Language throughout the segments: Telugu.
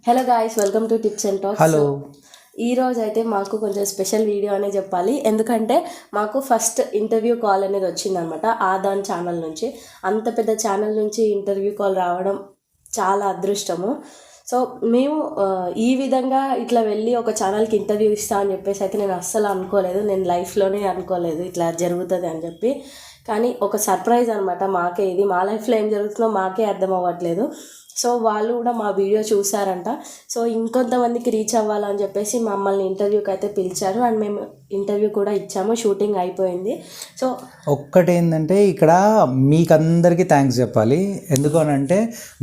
Hello guys, welcome to tips and talks. Hello. ఈ రోజు అయితే మాకు కొంచెం స్పెషల్ వీడియో అనే చెప్పాలి. ఎందుకంటే మాకు ఫస్ట్ ఇంటర్వ్యూ కాల్ అనేది వచ్చిందనమాట ఆదాన్ ఛానల్ నుంచి. అంత పెద్ద ఛానల్ నుంచి ఇంటర్వ్యూ కాల్ రావడం చాలా అదృష్టము. సో మేము ఈ విధంగా ఇట్లా వెళ్ళి ఒక ఛానల్కి ఇంటర్వ్యూ ఇస్తా అని చెప్పేసి అయితే నేను అస్సలు అనుకోలేదు. నేను లైఫ్లోనే అనుకోలేదు ఇట్లా జరుగుతుంది అని చెప్పి. కానీ ఒక సర్ప్రైజ్ అనమాట మాకే. ఇది మా లైఫ్లో ఏం జరుగుతుందో మాకే అర్థం అవ్వట్లేదు. సో వాళ్ళు కూడా మా వీడియో చూసారంట. సో ఇంకొంతమందికి రీచ్ అవ్వాలని చెప్పేసి మమ్మల్ని ఇంటర్వ్యూకి అయితే పిలిచారు. అండ్ మేము ఇంటర్వ్యూ కూడా ఇచ్చాము. షూటింగ్ అయిపోయింది. సో ఒక్కటేంటంటే ఇక్కడ మీకందరికీ థ్యాంక్స్ చెప్పాలి. ఎందుకనంటే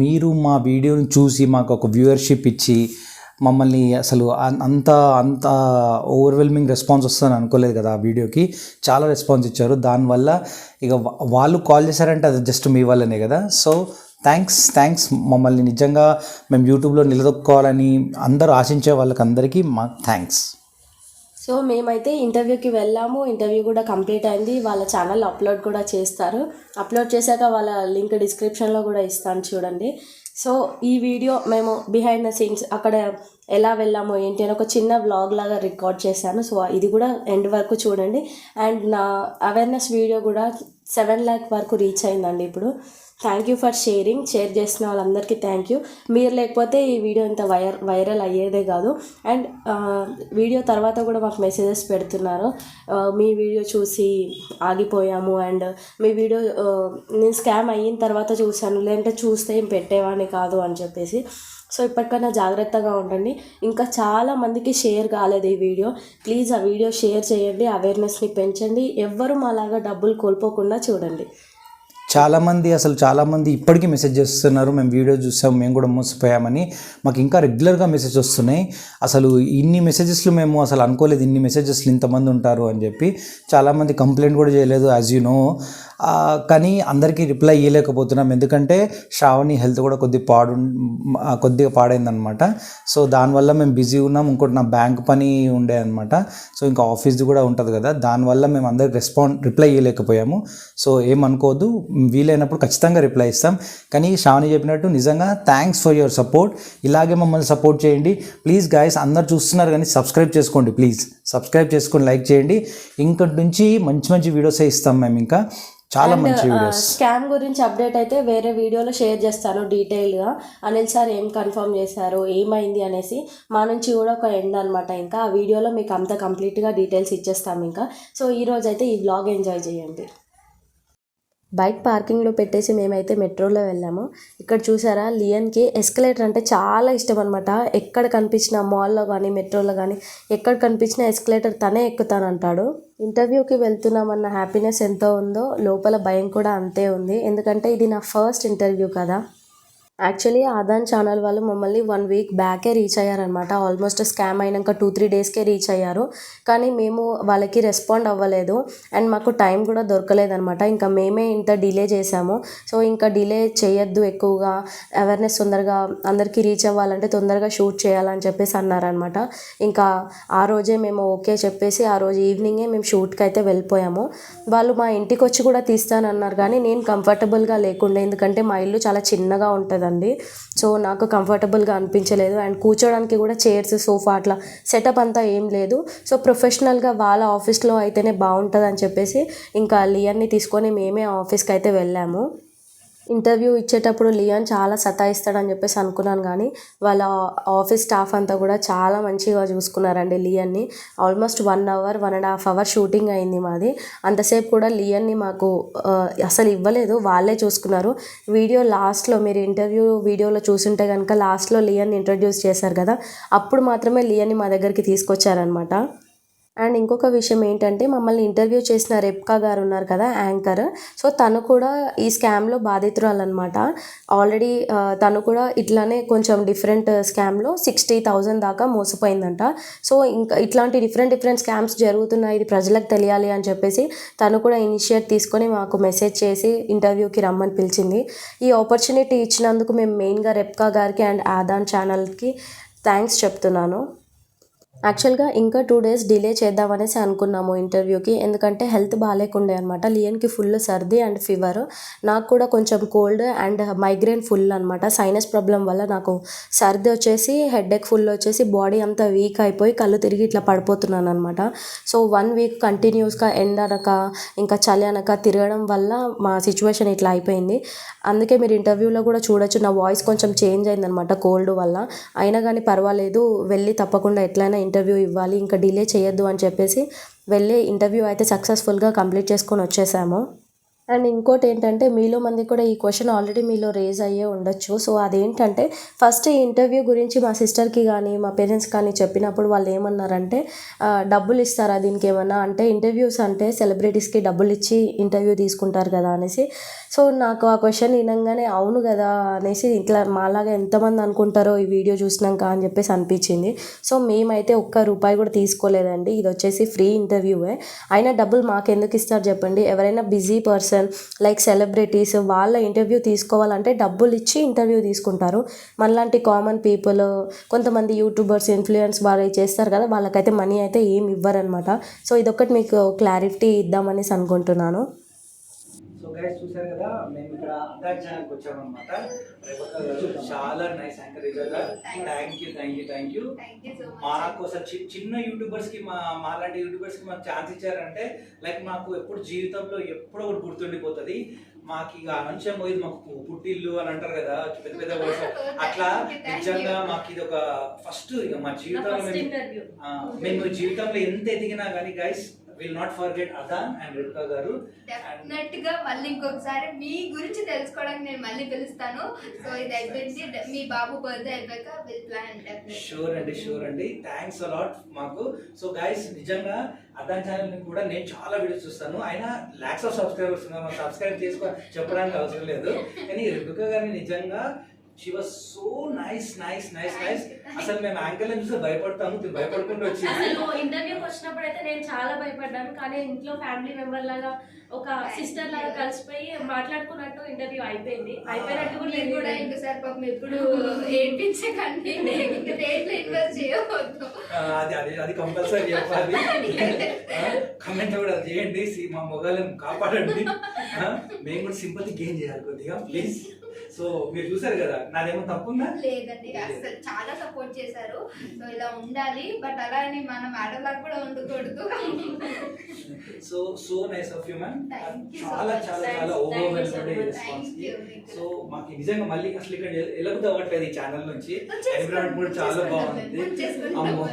మీరు మా వీడియోని చూసి మాకు ఒక వ్యూవర్షిప్ ఇచ్చి మమ్మల్ని అసలు అంత అంత ఓవర్వెల్మింగ్ రెస్పాన్స్ వస్తుందని అనుకోలేదు కదా. ఆ వీడియోకి చాలా రెస్పాన్స్ ఇచ్చారు. దానివల్ల ఇక వాళ్ళు కాల్ చేశారంటే అది జస్ట్ మీ వల్లనే కదా. సో థ్యాంక్స్ మమ్మల్ని నిజంగా మేము యూట్యూబ్లో నిలదొక్కోవాలని అందరూ ఆశించే వాళ్ళకందరికీ మాకు థ్యాంక్స్. సో మేమైతే ఇంటర్వ్యూకి వెళ్ళాము. ఇంటర్వ్యూ కూడా కంప్లీట్ అయింది. వాళ్ళ ఛానల్ అప్లోడ్ కూడా చేస్తారు. అప్లోడ్ చేశాక వాళ్ళ లింక్ డిస్క్రిప్షన్లో కూడా ఇస్తాను, చూడండి. సో ఈ వీడియో మేము బిహైండ్ ద సీన్స్ అక్కడ ఎలా వెళ్ళామో ఏంటి అని ఒక చిన్న వ్లాగ్ లాగా రికార్డ్ చేశాను. సో ఇది కూడా ఎండ్ వరకు చూడండి. అండ్ నా అవేర్నెస్ వీడియో కూడా 7 lakh వరకు రీచ్ అయిందండి ఇప్పుడు. థ్యాంక్ యూ ఫర్ షేర్ చేసిన వాళ్ళందరికీ థ్యాంక్ యూ. మీరు లేకపోతే ఈ వీడియో ఇంత వైరల్ అయ్యేదే కాదు. అండ్ వీడియో తర్వాత కూడా మాకు మెసేజెస్ పెడుతున్నారు, మీ వీడియో చూసి ఆగిపోయాము. అండ్ మీ వీడియో నేను స్కామ్ అయిన తర్వాత చూశాను, లేదంటే చూస్తే ఏం పెట్టేవాడిని కాదు అని చెప్పేసి. సో ఇప్పటికైనా జాగ్రత్తగా ఉండండి. ఇంకా చాలా మందికి షేర్ కాలేదు ఈ వీడియో. ప్లీజ్ ఆ వీడియో షేర్ చేయండి, అవేర్నెస్ని పెంచండి. ఎవ్వరూ మాలాగా డబ్బులు కోల్పోకుండా చూడండి. చాలామంది ఇప్పటికీ మెసేజ్ చేస్తున్నారు, మేము వీడియో చూసాం, మేము కూడా మోసపోయామని. మాకు ఇంకా రెగ్యులర్గా మెసేజ్ వస్తున్నాయి. అసలు ఇన్ని మెసేజెస్లు మేము అసలు అనుకోలేదు, ఇన్ని మెసేజెస్లు ఇంతమంది ఉంటారు అని చెప్పి. చాలామంది కంప్లైంట్ కూడా చేయలేదు, యాజ్ యూ నో. కానీ అందరికీ రిప్లై ఇవ్వలేకపోతున్నాం, ఎందుకంటే శ్రావణి హెల్త్ కూడా కొద్దిగా పాడైందనమాట. సో దానివల్ల మేము బిజీ ఉన్నాం. ఇంకోటి నా బ్యాంక్ పని ఉండే అనమాట. సో ఇంకా ఆఫీస్ది కూడా ఉంటుంది కదా, దానివల్ల మేము అందరికి రిప్లై ఇవ్వలేకపోయాము. సో ఏమనుకోవద్దు, వీలైనప్పుడు ఖచ్చితంగా రిప్లై ఇస్తాం. కానీ శ్రావణి చెప్పినట్టు నిజంగా థ్యాంక్స్ ఫర్ యువర్ సపోర్ట్. ఇలాగే మమ్మల్ని సపోర్ట్ చేయండి ప్లీజ్ గాయస్. అందరు చూస్తున్నారు కానీ సబ్స్క్రైబ్ చేసుకోండి ప్లీజ్. సబ్స్క్రైబ్ చేసుకొని లైక్ చేయండి. ఇంకటి నుంచి మంచి వీడియోసే ఇస్తాం మేము, ఇంకా చాలా మంచి వీడియోస్. స్కామ్ గురించి అప్డేట్ అయితే వేరే వీడియోలో షేర్ చేస్తాను డీటెయిల్గా. అనిల్ సార్ ఏం కన్ఫర్మ్ చేశారు, ఏమైంది అనేసి మా నుంచి కూడా ఒక ఎండ్ అనమాట. ఇంకా ఆ వీడియోలో మీకు అంత కంప్లీట్గా డీటెయిల్స్ ఇచ్చేస్తాము ఇంకా. సో ఈరోజు అయితే ఈ వ్లాగ్ ఎంజాయ్ చేయండి. బైక్ పార్కింగ్లో పెట్టేసి మేమైతే మెట్రోలో వెళ్ళాము. ఇక్కడ చూసారా, లియన్కి ఎస్కలేటర్ అంటే చాలా ఇష్టం అనమాట. ఎక్కడ కనిపించిన మాల్లో కానీ మెట్రోలో కానీ ఎక్కడ కనిపించిన ఎస్కలేటర్ తనే ఎక్కుతానంటాడు. ఇంటర్వ్యూకి వెళ్తున్నామన్న హ్యాపీనెస్ ఎంతో ఉందో లోపల భయం కూడా అంతే ఉంది. ఎందుకంటే ఇది నా ఫస్ట్ ఇంటర్వ్యూ కదా. యాక్చువల్లీ ఆదాన్ ఛానల్ వాళ్ళు మమ్మల్ని 1 week బ్యాకే రీచ్ అయ్యారనమాట. ఆల్మోస్ట్ స్కామ్ అయినాక 2-3 daysకే రీచ్ అయ్యారు. కానీ మేము వాళ్ళకి రెస్పాండ్ అవ్వలేదు. అండ్ మాకు టైం కూడా దొరకలేదనమాట. ఇంకా మేమే ఇంత డిలే చేసాము. సో ఇంకా డిలే చేయొద్దు, ఎక్కువగా అవేర్నెస్ తొందరగా అందరికీ రీచ్ అవ్వాలంటే తొందరగా షూట్ చేయాలని చెప్పేసి అన్నారనమాట. ఇంకా ఆ రోజే మేము ఓకే చెప్పేసి ఆ రోజు ఈవినింగే మేము షూట్కి అయితే వెళ్ళిపోయాము. వాళ్ళు మా ఇంటికి వచ్చి కూడా తీస్తానన్నారు, కానీ నేను కంఫర్టబుల్గా లేకుండే. ఎందుకంటే మా ఇల్లు చాలా చిన్నగా ఉంటుంది అండి. సో నాకు కంఫర్టబుల్గా అనిపించలేదు. అండ్ కూర్చోడానికి కూడా చైర్స్, సోఫా అట్లా సెటప్ అంతా ఏం లేదు. సో ప్రొఫెషనల్గా వాళ్ళ ఆఫీస్లో అయితేనే బాగుంటుంది అని చెప్పేసి ఇంకా లియన్ని తీసుకొని మేమే ఆఫీస్కి అయితే వెళ్ళాము. ఇంటర్వ్యూ ఇచ్చేటప్పుడు లియాన్ చాలా సతాయిస్తాడని చెప్పేసి అనుకున్నాను, కానీ వాళ్ళ ఆఫీస్ స్టాఫ్ అంతా కూడా చాలా మంచిగా చూసుకున్నారండి లియన్ని. ఆల్మోస్ట్ 1 hour 1.5 hour షూటింగ్ అయింది మాది. అంతసేపు కూడా లియన్ని మాకు అసలు ఇవ్వలేదు, వాళ్ళే చూసుకున్నారు. వీడియో లాస్ట్లో మీరు ఇంటర్వ్యూ వీడియోలో చూసుంటే కనుక లాస్ట్లో లియన్ని ఇంట్రడ్యూస్ చేశారు కదా, అప్పుడు మాత్రమే లియన్ని మా దగ్గరికి తీసుకొచ్చారనమాట. అండ్ ఇంకొక విషయం ఏంటంటే, మమ్మల్ని ఇంటర్వ్యూ చేసిన రెప్కా గారు ఉన్నారు కదా, యాంకర్. సో తను కూడా ఈ స్కామ్లో బాధితురాలన్నమాట. ఆల్రెడీ తను కూడా ఇట్లానే కొంచెం డిఫరెంట్ స్కామ్లో 60,000 దాకా మోసపోయిందంట. సో ఇంకా ఇట్లాంటి డిఫరెంట్ స్కామ్స్ జరుగుతున్నాయి, ఇది ప్రజలకు తెలియాలి అని చెప్పేసి తను కూడా ఇనిషియేట్ తీసుకొని మాకు మెసేజ్ చేసి ఇంటర్వ్యూకి రమ్మని పిలిచింది. ఈ ఆపర్చునిటీ ఇచ్చినందుకు మేము మెయిన్గా రెప్కా గారికి అండ్ ఆదాన్ ఛానల్కి థ్యాంక్స్ చెప్తున్నాను. యాక్చువల్గా ఇంకా 2 డేస్ డిలే చేద్దామనేసి అనుకున్నాము ఇంటర్వ్యూకి, ఎందుకంటే హెల్త్ బాగాలేకుండే అనమాట. లియన్కి ఫుల్ సర్ది అండ్ ఫీవర్, నాకు కూడా కొంచెం కోల్డ్ అండ్ మైగ్రేన్ ఫుల్ అనమాట. సైనస్ ప్రాబ్లం వల్ల నాకు సర్ది వచ్చేసి, హెడేక్ ఫుల్ వచ్చేసి, బాడీ అంతా వీక్ అయిపోయి కళ్ళు తిరిగి ఇట్లా పడిపోతున్నాను అనమాట. సో 1 వీక్ కంటిన్యూస్గా ఎండ అనక ఇంకా చలి అనక తిరగడం వల్ల మా సిచ్యువేషన్ ఇట్లా అయిపోయింది. అందుకే మీరు ఇంటర్వ్యూలో కూడా చూడొచ్చు, నా వాయిస్ కొంచెం చేంజ్ అయిందనమాట కోల్డ్ వల్ల. అయినా కానీ పర్వాలేదు, వెళ్ళి తప్పకుండా ఎట్లయినా ఇంటర్వ్యూ ఇవ్వాలి, ఇంకా డిలే చేయొద్దు అని చెప్పేసి వెళ్ళి ఇంటర్వ్యూ అయితే సక్సెస్ఫుల్గా కంప్లీట్ చేసుకొని వచ్చేసాము. అండ్ ఇంకోటి ఏంటంటే, మీలో మంది కూడా ఈ క్వశ్చన్ ఆల్రెడీ మీలో రేజ్ అయ్యే ఉండొచ్చు. సో అదేంటంటే, ఫస్ట్ ఈ ఇంటర్వ్యూ గురించి మా సిస్టర్కి కానీ మా పేరెంట్స్ కానీ చెప్పినప్పుడు వాళ్ళు ఏమన్నారంటే, డబ్బులు ఇస్తారా దీనికి ఏమన్నా అంటే, ఇంటర్వ్యూస్ అంటే సెలబ్రిటీస్కి డబ్బులు ఇచ్చి ఇంటర్వ్యూ తీసుకుంటారు కదా అనేసి. సో నాకు ఆ క్వశ్చన్ వినంగానే అవును కదా అనేసి, ఇట్లా మాలాగా ఎంతమంది అనుకుంటారో ఈ వీడియో చూసినాక అని చెప్పేసి అనిపించింది. సో మేమైతే ఒక్క రూపాయి కూడా తీసుకోలేదండి, ఇది వచ్చేసి ఫ్రీ ఇంటర్వ్యూవే. అయినా డబ్బులు మాకెందుకు ఇస్తారు చెప్పండి? ఎవరైనా బిజీ పర్సన్ లైక్ సెలబ్రిటీస్ వాళ్ళ ఇంటర్వ్యూ తీసుకోవాలంటే డబ్బులు ఇచ్చి ఇంటర్వ్యూ తీసుకుంటారు. మనలాంటి కామన్ పీపుల్, కొంతమంది యూట్యూబర్స్, ఇన్ఫ్లుయెన్స్ వాళ్ళు చేస్తారు కదా, వాళ్ళకైతే మనీ అయితే ఏమి ఇవ్వరనమాట. సో ఇదొక్కటి మీకు క్లారిటీ ఇద్దామనేసి అనుకుంటున్నాను. సో గైస్ చూసారు కదా, మేము ఇక్కడ అద్దార్ ఛానల్కి వచ్చామన్నమాట. రేవక్క గారు చాలా నైస్ యాంకర్ నిజంగా. Thank you. మాకు అసలు చిన్న యూట్యూబర్స్కి మాలాంటి యూట్యూబర్స్కి మాకు ఛాన్స్ ఇచ్చారంటే లైక్ మాకు ఎప్పుడు జీవితంలో ఎప్పుడో ఒకటి గుర్తుండిపోతుంది. మాకు ఇక అంశం పోయింది, మాకు పుట్టిల్లు అని అంటారు కదా పెద్ద పెద్ద వర్డ్స్, అట్లా నిజంగా మాకు ఇది ఒక ఫస్ట్ ఇక మా జీవితంలో మేము జీవితంలో ఎంత ఎదిగినా కానీ guys will not forget Adan and రేవక్క గారు. డెఫినెట్ గా మళ్ళీ ఇంకొకసారి మీ గురించి తెలుసుకోవడానికి నేను మళ్ళీ పిలుస్తాను. సో ఇది అయిపోయింది, మీ బాబు బర్త్డే అయిపోయాక విల్ ప్లాన్. షూర్ అండి థ్యాంక్స్ అలాట్ మాకు. సో గైస్ నిజంగా అదాన్ ఛానల్ కూడా నేను చాలా వీడియోస్ చూస్తాను, అయినా లాక్స్ ఆఫ్ సబ్స్క్రైబర్స్ ఉన్నారు, సబ్స్క్రైబ్ చేసుకో చెప్పడానికి అవసరం లేదు. కానీ రేవక్క గారిని నిజంగా షీ వాజ్ సో నైస్. అసలు మేము యాంకర్లను చూస్తే భయపడతాము, భయపడకుండా వచ్చింది. అసలు ఇంటర్వ్యూకి వచ్చినప్పుడు అయితే నేను చాలా భయపడ్డాను, కానీ ఇంట్లో ఫ్యామిలీ మెంబర్ లాగా ఒక సిస్టర్ లాగా కలిసిపోయి మాట్లాడుకున్నట్టు ఇంటర్వ్యూ అయిపోయింది. అయిపోయినట్టు కూడా ఇంకోసారి పాపం ఎప్పుడు ఏడ్పించకండి, ఇంకా దేంట్లో ఇన్వెస్ట్ చేయవద్దు. అది కంపల్సరీ చెప్పాలి. కమెంట్ కూడా చేయండి, మా మొగాలను కాపాడండి. మేము కూడా సింపతి గెయిన్ చేయాలి కొద్దిగా ప్లీజ్. సో మీరు చూసారు కదా, నాదేమో తప్పుందా? లేదండి, అసలు చాలా సపోర్ట్ చేశారు. సో ఇలా ఉండాలి, బట్ అలా అని మనం ఆడలాగా కూడా ఉండకూడదు. So nice of you ma'am. చాలా ఓవర్వెల్మింగ్ రెస్పాన్స్. సో మాకు నిజంగా మళ్ళీ అసలు ఇక్కడ ఎలాగో అవ్వట్లేదు ఈ ఛానల్ నుంచి, ఎన్విరాన్మెంట్ కూడా చాలా బాగుంది. అమ్మో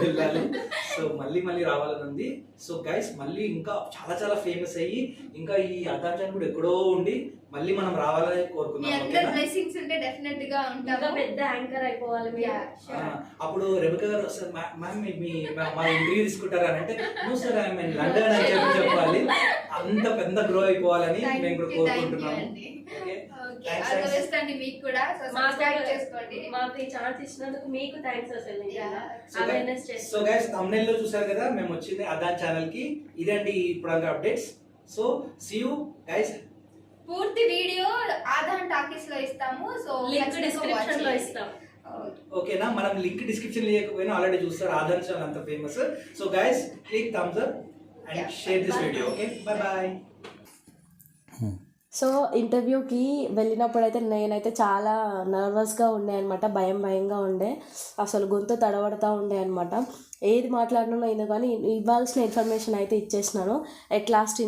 వెళ్ళాలి. సో మళ్ళీ రావాలని ఉంది. సో గైస్ మళ్ళీ ఇంకా చాలా ఫేమస్ అయ్యి ఇంకా ఈ అదాన్ ఛానల్ కూడా ఎక్కడో ఉండి మళ్ళీ మనం రావాలని కోరుకున్నాం. బ్లెస్సింగ్స్ ఉంటే డెఫినెట్ గా ఉంటాము, పెద్ద యాంకర్ అయిపోవాలి. అప్పుడు రేవక్క గారు అసలు మ్యామ్ మా ఇంటర్వ్యూ తీసుకుంటారా అని అంటే, no sir I mean London అని చెప్పాలి. అంత పెద్ద గ్రో అయిపోవాలని మేము కూడా కోరుకుంటున్నాము. మీకు కూడా సబ్స్క్రైబ్ చేసుకోండి. మాకు ఈ ఛాన్స్ ఇచ్చినందుకు మీకు థ్యాంక్స్ అసలు. సో గైస్ thumbnail లో చూసారు కదా, మేము వచ్చింది అదాన్ ఛానల్ కి. ఇదండి ఇప్పుడు updates. So see you guys. పూర్తి వీడియో ఆదాన్ టాకీస్ లో ఇస్తాము, సో లింక్ డిస్క్రిప్షన్ లో ఇస్తాం. ఓకేనా? మనం లింక్ డిస్క్రిప్షన్ లో ఇవ్వకపోయినా ఆల్రెడీ చూస్తారు, ఆదాన్ ఛానల్ అంత famous. So guys click thumbs up and share this video. Okay bye. So ఇంటర్వ్యూకి వెళ్ళినప్పుడు అయితే నేనైతే చాలా నర్వస్గా ఉండే అనమాట, భయంగా ఉండే, అసలు గొంతు తడబడతా ఉండే అనమాట. ఏది మాట్లాడినానో అయిందో కానీ ఇవ్వాల్సిన ఇన్ఫర్మేషన్ అయితే ఇచ్చేసినాను. ఎట్ లాస్ట్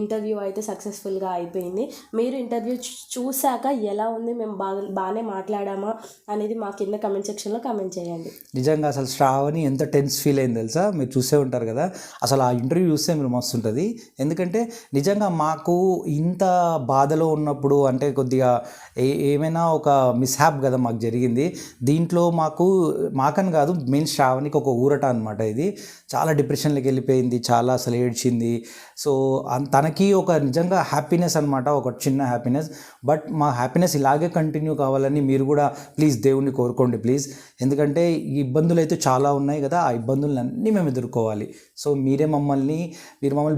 ఇంటర్వ్యూ అయితే సక్సెస్ఫుల్గా అయిపోయింది. మీరు ఇంటర్వ్యూ చూశాక ఎలా ఉంది, మేము బాగానే మాట్లాడామా అనేది మా కింద కమెంట్ సెక్షన్లో కమెంట్ చేయండి. నిజంగా అసలు శ్రావణి ఎంత టెన్స్ ఫీల్ అయింది తెలుసా, మీరు చూసే ఉంటారు కదా. అసలు ఆ ఇంటర్వ్యూ చూస్తే మీరు మస్తు ఉంటుంది. ఎందుకంటే నిజంగా మాకు ఇంత బాధలో ఉన్నప్పుడు అంటే కొద్దిగా ఏమైనా ఒక మిస్హ్యాప్ కదా మాకు జరిగింది. దీంట్లో మాకని కాదు, మెయిన్ శ్రావణికి ఒక ఊరట అనమాట. ఇది చాలా డిప్రెషన్లోకి వెళ్ళిపోయింది, చాలా అసలు ఏడ్చింది. సో తనకి ఒక నిజంగా హ్యాపీనెస్ అనమాట, ఒక చిన్న హ్యాపీనెస్. బట్ మా హ్యాపీనెస్ ఇలాగే కంటిన్యూ కావాలని మీరు కూడా ప్లీజ్ దేవుణ్ణి కోరుకోండి ప్లీజ్. ఎందుకంటే ఈ ఇబ్బందులు అయితే చాలా ఉన్నాయి కదా, ఆ ఇబ్బందులన్నీ మేము ఎదుర్కోవాలి. సో మీరు మమ్మల్ని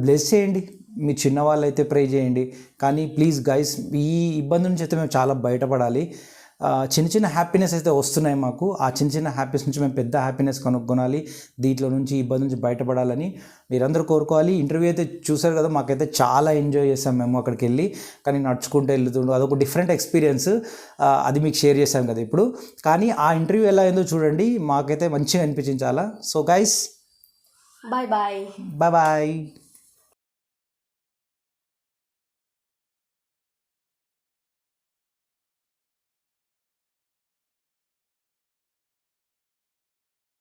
బ్లెస్ చేయండి, మీ చిన్నవాళ్ళు అయితే ప్రే చేయండి. కానీ ప్లీజ్ గైస్, ఈ ఇబ్బంది నుంచి అయితే మేము చాలా బయటపడాలి. చిన్న చిన్న హ్యాపీనెస్ అయితే వస్తున్నాయి మాకు. ఆ చిన్న చిన్న హ్యాపీనెస్ నుంచి మేము పెద్ద హ్యాపీనెస్ కనుగొనాలి, దీంట్లో నుంచి ఇబ్బంది నుంచి బయటపడాలని మీరందరూ కోరుకోవాలి. ఇంటర్వ్యూ అయితే చూసారు కదా, మాకైతే చాలా ఎంజాయ్ చేసాం మేము అక్కడికి వెళ్ళి. కానీ నడుచుకుంటూ వెళ్తుండో అదొక డిఫరెంట్ ఎక్స్పీరియన్స్, అది మీకు షేర్ చేశాం కదా ఇప్పుడు. కానీ ఆ ఇంటర్వ్యూ ఎలా అయిందో చూడండి, మాకైతే మంచిగా అనిపించింది చాలా. So guys, bye bye. Bye bye.